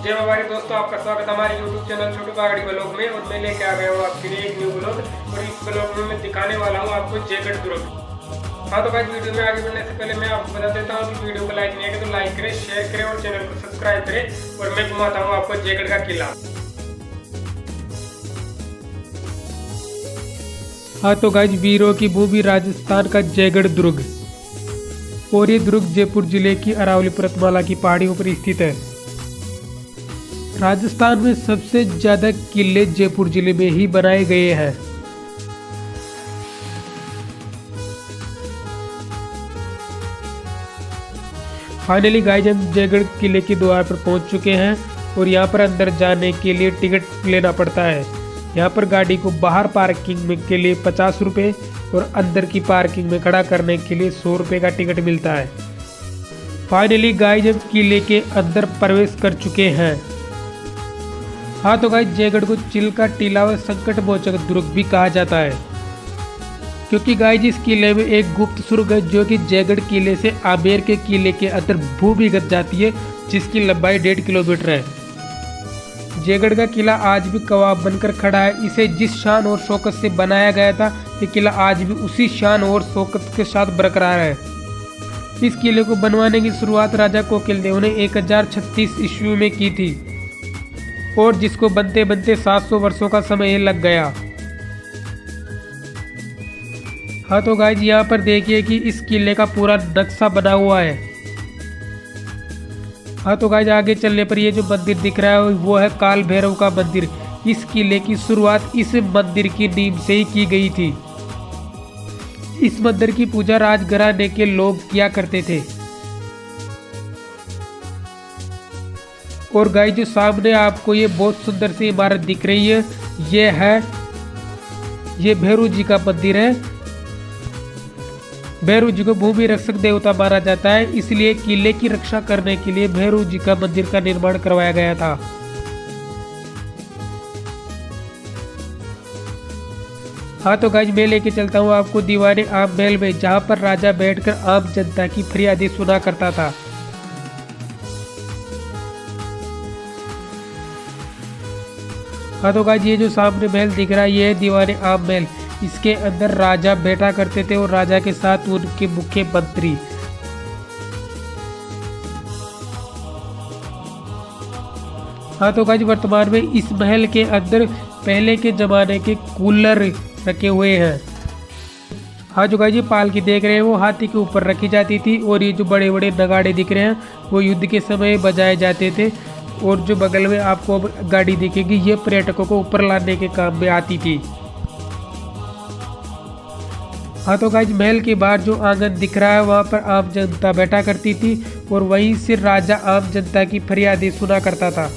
जय बाबारी दोस्तों, आपका स्वागत है हमारे YouTube चैनल छोटू पहाड़ी ब्लॉग में। और मैं लेके आ गया हूँ आपके लिए एक न्यू ब्लॉग। और इस ब्लॉग में मैं दिखाने वाला हूँ आपको जयगढ़ दुर्ग। हाँ तो भाई, वीडियो में आगे बढ़ने से पहले मैं आपको बता देता हूँ कि वीडियो को लाइक नहीं है तो लाइक करें, शेयर करें और चैनल को सब्सक्राइब करें। और मैं घुमाता हूँ आपको जयगढ़ का किला। हाँ तो गाइज, वीरों की भूमि राजस्थान का जयगढ़ दुर्ग। और ये दुर्ग जयपुर जिले की अरावली पर्वतमाला की पहाड़ियों पर स्थित है। राजस्थान में सबसे ज्यादा किले जयपुर जिले में ही बनाए गए हैं। फाइनली गाइज, हम जयगढ़ किले के द्वार पर पहुंच चुके हैं। और यहाँ पर अंदर जाने के लिए टिकट लेना पड़ता है। यहाँ पर गाड़ी को बाहर पार्किंग में के लिए 50 रुपये और अंदर की पार्किंग में खड़ा करने के लिए 100 रुपये का टिकट मिलता है। फाइनली गाइज, हम किले के अंदर प्रवेश कर चुके हैं। हाँ तो गाइज, जयगढ़ को चिल्का टीला व संकट मोचक दुर्ग भी कहा जाता है, क्योंकि गाइज इस किले में एक गुप्त सुरंग है जो कि जयगढ़ किले से आमेर के किले के अंदर भूमिगत जाती है, जिसकी लंबाई 1.5 किलोमीटर है। जयगढ़ का किला आज भी कवाब बनकर खड़ा है। इसे जिस शान और शौकत से बनाया गया था, ये किला आज भी उसी शान और शौकत के साथ बरकरार है। इस किले को बनवाने की शुरुआत राजा कोकिलदेव ने 1036 ईस्वी में की थी, और जिसको बनते बनते 700 वर्षों का समय लग गया। हाँ तो गाइज, यहाँ पर देखिए कि इस किले का पूरा नक्शा बना हुआ है। हाँ तो गाइज, आगे चलने पर ये जो मंदिर दिख रहा है वो है काल भैरव का मंदिर। इस किले की शुरुआत इस मंदिर की नींव से ही की गई थी। इस मंदिर की पूजा राजघराने के लोग किया करते थे। और गाइज, जो सामने आपको ये बहुत सुंदर सी इमारत दिख रही है, ये भैरव जी का मंदिर है। भैरव जी को भूमि रक्षक देवता माना जाता है, इसलिए किले की रक्षा करने के लिए भैरव जी का मंदिर का निर्माण करवाया गया था। हाँ तो गाइज, मैं लेके चलता हूँ आपको दीवाने आम महल में, जहाँ पर राजा बैठकर आम जनता की फरियादें सुना करता था। हाँ तो गाइज, ये जो सामने महल दिख रहा है ये है दीवाने आम महल। इसके अंदर राजा बैठा करते थे और राजा के साथ उनके मुख्य मंत्री। हाँ तो गाइज, वर्तमान में इस महल के अंदर पहले के जमाने के कूलर रखे हुए हैं। हाँ जो गाइज, ये पालकी देख रहे हैं वो हाथी के ऊपर रखी जाती थी। और ये जो बड़े बड़े नगाड़े दिख रहे हैं वो युद्ध के समय बजाए जाते थे। और जो बगल में आपको गाड़ी दिखेगी ये पर्यटकों को ऊपर लाने के काम में आती थी। हाँ तो गाइज, महल के बाहर जो आंगन दिख रहा है वहाँ पर आम जनता बैठा करती थी, और वहीं से राजा आम जनता की फरियादें सुना करता था।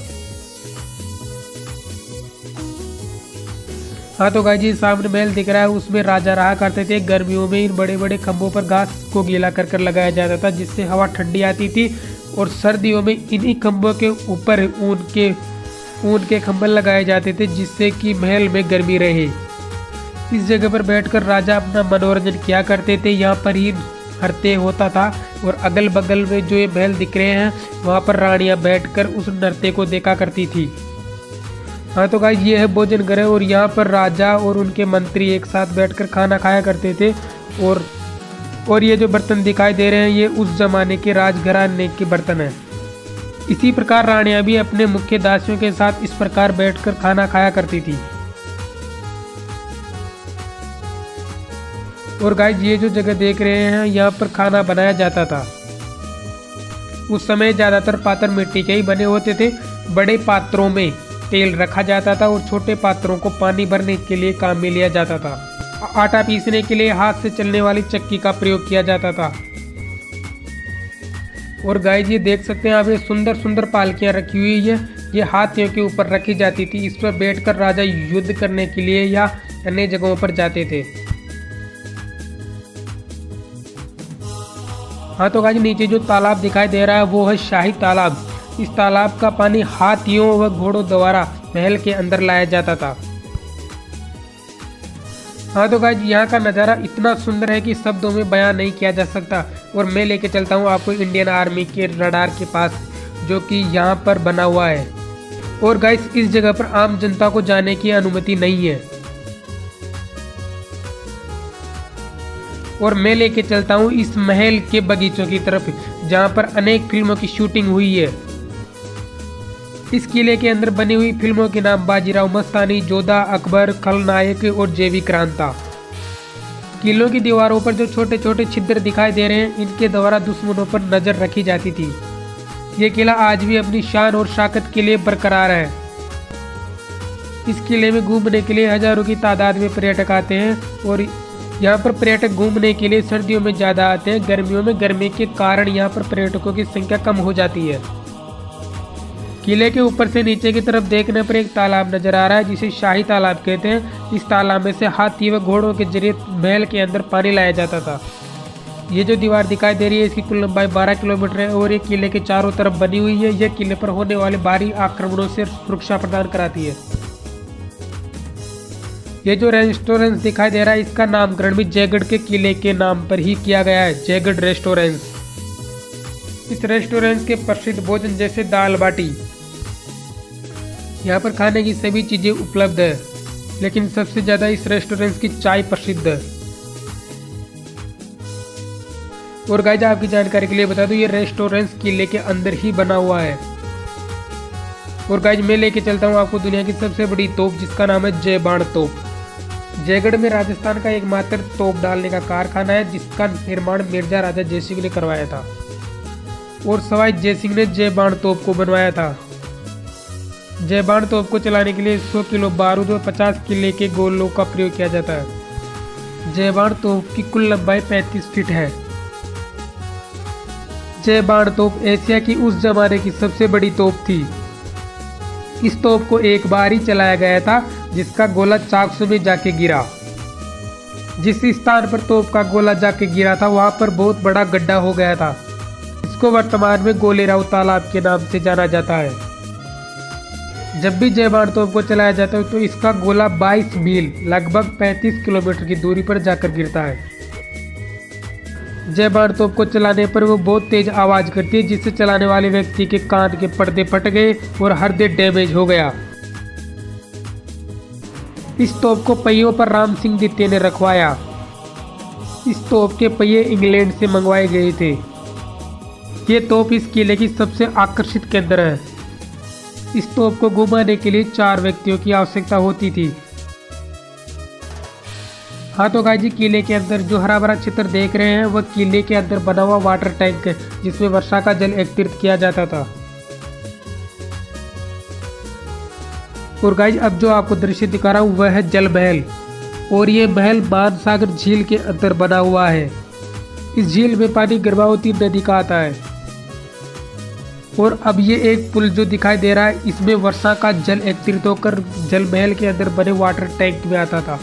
हाँ तो गाइज, सामने महल दिख रहा है उसमें राजा रहा करते थे। गर्मियों में इन बड़े बड़े खंभों पर घास को गीला कर कर लगाया जाता था, जिससे हवा ठंडी आती थी। और सर्दियों में इन्हीं खंभों के ऊपर ऊन के खंभे लगाए जाते थे, जिससे कि महल में गर्मी रहे। इस जगह पर बैठकर राजा अपना मनोरंजन किया करते थे। यहाँ पर ही नृत्य होता था। और अगल बगल में जो ये महल दिख रहे हैं वहाँ पर रानियाँ बैठकर उस नृत्य को देखा करती थी। हाँ तो गाइस, ये है भोजन घर है, और यहाँ पर राजा और उनके मंत्री एक साथ बैठकर खाना खाया करते थे। और ये जो बर्तन दिखाई दे रहे हैं ये उस जमाने के राजघराने के बर्तन हैं। इसी प्रकार रानियाँ भी अपने मुख्य दासियों के साथ इस प्रकार बैठकर खाना खाया करती थी। और गाइस, ये जो जगह देख रहे हैं यहाँ पर खाना बनाया जाता था। उस समय ज़्यादातर पात्र मिट्टी के ही बने होते थे। बड़े पात्रों में तेल रखा जाता था और छोटे पात्रों को पानी भरने के लिए काम में लिया जाता था। आटा पीसने के लिए हाथ से चलने वाली चक्की का प्रयोग किया जाता था। और गाइस, ये देख सकते हैं आप, ये सुंदर सुंदर पालकियाँ रखी हुई है। ये हाथियों के ऊपर रखी जाती थी। इस पर बैठकर राजा युद्ध करने के लिए या अन्य जगहों पर जाते थे। हाँ तो गाइस, नीचे जो तालाब दिखाई दे रहा है वो है शाही तालाब। इस तालाब का पानी हाथियों व घोड़ों द्वारा महल के अंदर लाया जाता था। हाँ तो गाइस, यहाँ का नज़ारा इतना सुंदर है कि शब्दों में बयान नहीं किया जा सकता। और मैं लेके चलता हूँ आपको इंडियन आर्मी के रडार के पास, जो कि यहाँ पर बना हुआ है। और गाइस इस जगह पर आम जनता को जाने की अनुमति नहीं है। और मैं लेके चलता हूँ इस महल के बगीचों की तरफ, जहाँ पर अनेक फिल्मों की शूटिंग हुई है। इस किले के अंदर बनी हुई फिल्मों के नाम बाजीराव मस्तानी, जोधा अकबर, खलनायक और जेवी क्रांता। किलों की दीवारों पर जो छोटे छोटे छिद्र दिखाई दे रहे हैं, इनके द्वारा दुश्मनों पर नजर रखी जाती थी। ये किला आज भी अपनी शान और शाकत के लिए बरकरार है। इस किले में घूमने के लिए हजारों की तादाद में पर्यटक आते हैं और यहाँ पर पर्यटक घूमने के लिए सर्दियों में ज़्यादा आते हैं। गर्मियों में गर्मी के कारण यहाँ पर पर्यटकों की संख्या कम हो जाती है। किले के ऊपर से नीचे की तरफ देखने पर एक तालाब नजर आ रहा है, जिसे शाही तालाब कहते हैं। इस तालाब में से हाथी व घोड़ों के जरिए महल के अंदर पानी लाया जाता था। ये जो दीवार दिखाई दे रही है, इसकी कुल लंबाई 12 किलोमीटर है और ये किले के चारों तरफ बनी हुई है। यह किले पर होने वाले भारी आक्रमणों से सुरक्षा प्रदान कराती है। ये जो रेस्टोरेंट दिखाई दे रहा है, इसका नामकरण भी जयगढ़ के किले के नाम पर ही किया गया है, जयगढ़ रेस्टोरेंट। इस रेस्टोरेंट के प्रसिद्ध भोजन जैसे दाल बाटी, यहाँ पर खाने की सभी चीजें उपलब्ध है, लेकिन सबसे ज्यादा इस रेस्टोरेंट की चाय प्रसिद्ध है। और गाइस आपकी जानकारी के लिए बता दूं, ये रेस्टोरेंट किले के अंदर ही बना हुआ है। और गाइस मैं लेके चलता हूँ आपको दुनिया की सबसे बड़ी तोप, जिसका नाम है जय बाण तोप। जयगढ़ में राजस्थान का एकमात्र तोप डालने का कारखाना है, जिसका निर्माण मिर्जा राजा जय सिंह ने करवाया था और सवाई जय सिंह ने जय बाण तोप को बनवाया था। जय बाण तोप को चलाने के लिए 100 किलो बारूद और 50 किले के गोलों का प्रयोग किया जाता है। जय बाण तोप की कुल लंबाई 35 फीट है। जय बाण तोप एशिया की उस जमाने की सबसे बड़ी तोप थी। इस तोप को एक बार ही चलाया गया था, जिसका गोला चाकसू में जाके गिरा। जिस स्थान पर तोप का गोला जाके गिरा था, वहां पर बहुत बड़ा गड्ढा हो गया था। इसको वर्तमान में गोलेराव तालाब के नाम से जाना जाता है। जब भी जय बाण तोप को चलाया जाता है, तो इसका गोला 22 मील लगभग 35 किलोमीटर की दूरी पर जाकर गिरता है। जय बाण तोप को चलाने पर वो बहुत तेज आवाज करती है, जिससे चलाने वाले व्यक्ति के कान के पर्दे फट गए और हृदय डैमेज हो गया। इस तोप को पहियों पर राम सिंह द्वितीय ने रखवाया। इस तोप के पहिए इंग्लैंड से मंगवाए गए थे। ये तोप इस किले की सबसे आकर्षित केंद्र है। इस तोप को घुमाने के लिए 4 व्यक्तियों की आवश्यकता होती थी। हाँ तो गाइस जी, किले के अंदर जो हरा भरा चित्र देख रहे हैं, वह किले के अंदर बना हुआ वाटर टैंक है, जिसमें वर्षा का जल एकत्रित किया जाता था। और गाइस अब जो आपको दृश्य दिखा रहा हूँ, वह है जल महल। और ये महल मानसागर झील के अंदर बना हुआ है। इस झील में पानी गर्भावती नदी का आता है। और अब ये एक पुल जो दिखाई दे रहा है, इसमें वर्षा का जल एकत्रित होकर जल महल के अंदर बने वाटर टैंक में आता था।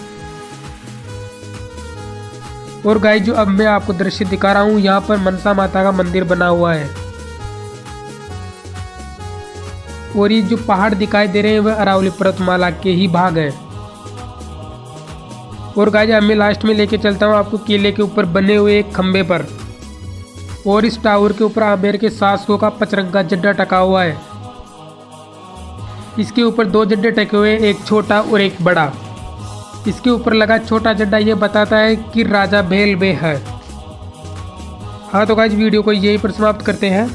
और गाइस जो अब मैं आपको दृश्य दिखा रहा हूँ, यहाँ पर मनसा माता का मंदिर बना हुआ है। और ये जो पहाड़ दिखाई दे रहे हैं, वह अरावली पर्वतमाला के ही भाग है। और गाइस अब मैं लास्ट में लेके चलता हूँ आपको किले के ऊपर बने हुए एक खंबे पर। और इस टावर के ऊपर आमेर के 700 का पचरंगा झंडा टका हुआ है। इसके ऊपर 2 झंडे टके हुए हैं, एक छोटा और एक बड़ा। इसके ऊपर लगा छोटा झंडा ये बताता है कि राजा भेल में है। हाँ तो गाइस वीडियो को यहीं पर समाप्त करते हैं।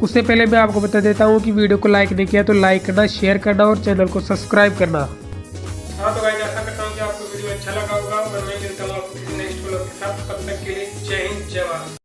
उससे पहले मैं आपको बता देता हूँ कि वीडियो को लाइक नहीं किया तो लाइक करना, शेयर करना और चैनल को सब्सक्राइब करना। हाँ तो गाइस आशा करता हूँ कि आपको वीडियो अच्छा लगा होगा और मैं मिलता हूँ आपको किसी नेक्स्ट व्लॉग के साथ। तब तक के लिए जय हिंद, जय भारत।